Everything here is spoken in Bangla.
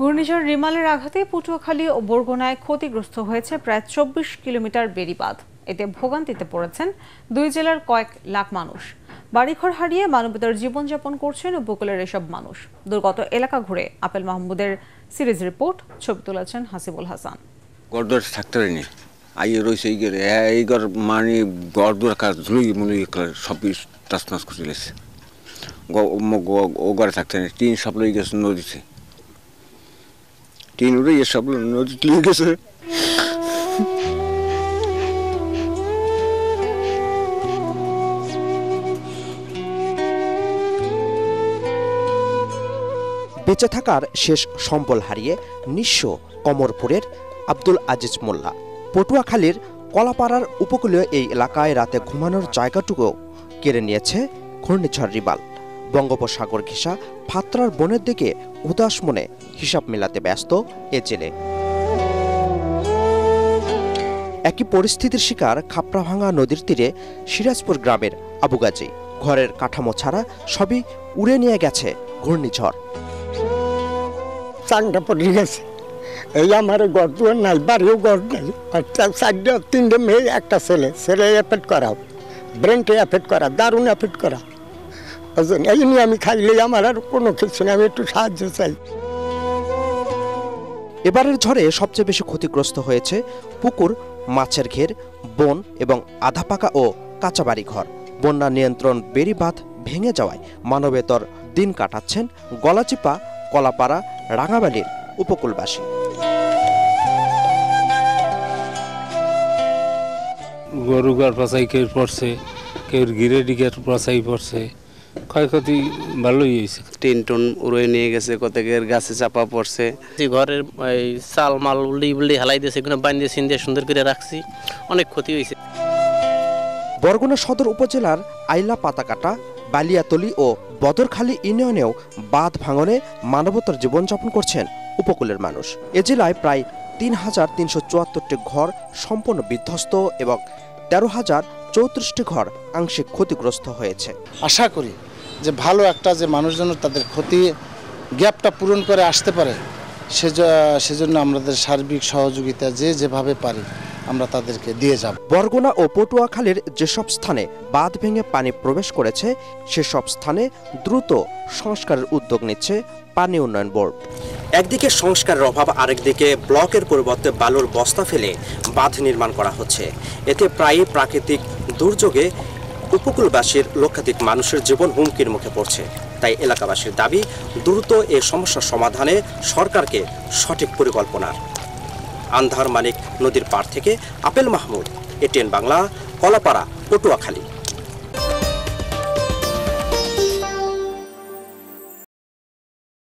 ঘূর্ণিঝড় রিমালের আঘাতে পটুয়াখালী ও বরগুনায় ক্ষতিগ্রস্ত হয়েছে প্রায় ২৪ কিলোমিটার বেড়িবাঁধ। এতে ভোগান্তিতে পড়েছেন দুই জেলার কয়েক লাখ মানুষ। বাড়িঘর হারিয়ে মানবেতর জীবনযাপন করছেন উপকূলের এসব মানুষ। দুর্গত এলাকা ঘুরে আপেল মাহমুদের সিরিজ রিপোর্ট, ছবি তুলেছেন হাসিবুল হাসান। গড়দুয়ার থাকতে পারিনি, আইয়ে রয়েছে এই ঘর মানে গড়দুয়ার কাজ ধুই মুলি সব টাচ করে চলেছে। ও ঘরে থাকতে নেই, টিন সব লই গেছে নদীতে, টিন উড়ে সব নদীতে লিয়ে গেছে। বেঁচে থাকার শেষ সম্বল হারিয়ে নিঃস্ব কমরপুরের আব্দুল আজিজ মোল্লা। পটুয়াখালীর কলাপাড়ার উপকূলীয় এই এলাকায় রাতে ঘুমানোর জায়গাটুকু কেড়ে নিয়েছে ঘূর্ণিঝড় রিমাল। বঙ্গোপসাগর ঘেঁষা ফাত্রার বনের দিকে উদাস মনে হিসাব মেলাতে ব্যস্ত এ জেলে। একই পরিস্থিতির শিকার খাপড়াভাঙা নদীর তীরে সিরাজপুর গ্রামের আবু গাজী। ঘরের কাঠামো ছাড়া সবই উড়ে নিয়ে গেছে ঘূর্ণিঝড়। চাংটা পড়ে গেছে, এই আমার ঘর দুয়ার নাই, বাড়িও ঘর নাই, চারটা তিনটে মেয়ে একটা ছেলে, ছেলে এফেক্ট করা, ব্রেনটা এফেক্ট করা, দারুণ এফেক্ট করা। এই নিয়ে আমি খাইলে আমার আর কোনো কিছু নেই, আমি একটু সাহায্য চাই। এবারের ঝড়ে সবচেয়ে বেশি ক্ষতিগ্রস্ত হয়েছে পুকুর, মাছের ঘের, বন এবং আধা পাকা ও কাঁচা বাড়ি ঘর। বন্যা নিয়ন্ত্রণ বেড়িবাঁধ ভেঙে যাওয়ায় মানবেতর দিন কাটাচ্ছেন গলাচিপা, কলাপাড়া, রাঙাবালির উপকূলবাসী। গরু ঘর পচাই কেউ পড়ছে, কেউ গিরে ডিগের পচাই পড়ছে, ক্ষয়ক্ষতি ভালোই হয়েছে। টিন টুন উড়ে নিয়ে গেছে, কতকের গাছে চাপা পড়ছে। ঘরের চাল মাল উল্লি হালাই দিয়েছে, এগুলো বান্ধিয়ে সিন্দিয়ে সুন্দর করে রাখছি, অনেক ক্ষতি হয়েছে। বরগুনা সদর উপজেলার আইলা পাতাকাটা, বালিয়াতলি ও বদরখালী ইউনিয়নেও বাঁধ ভাঙনে মানবতার জীবনযাপন করছেন উপকূলের মানুষ। এ জেলায় প্রায় ৩,৩৭৪টি ঘর সম্পূর্ণ বিধ্বস্ত এবং ১৩,০৩৪টি ঘর আংশিক ক্ষতিগ্রস্ত হয়েছে। আশা করি যে ভালো একটা যে মানুষজন তাদের ক্ষতি গ্যাপটা পূরণ করে আসতে পারে, সেজন্য আমাদের সার্বিক সহযোগিতা যেভাবে পারি আমরা তাদেরকে দিয়ে যাব। বরগুনা ও পটুয়াখালীর যেসব স্থানে বাঁধ ভেঙে পানি প্রবেশ করেছে সেসব স্থানে দ্রুত সংস্কারের উদ্যোগ নিচ্ছে পানি উন্নয়ন বোর্ড। একদিকে সংস্কারের অভাব, আরেকদিকে ব্লকের পরিবর্তে বালুর বস্তা ফেলে বাঁধ নির্মাণ করা হচ্ছে। এতে প্রায়ই প্রাকৃতিক দুর্যোগে উপকূলবাসীর লক্ষাধিক মানুষের জীবন হুমকির মুখে পড়ছে। তাই এলাকাবাসীর দাবি দ্রুত এ সমস্যার সমাধানে সরকারকে সঠিক পরিকল্পনার। আন্ধার মানিক নদীর পাড় থেকে আপেল মাহমুদ, এটিএন বাংলা, কলাপাড়া, পটুয়াখালী।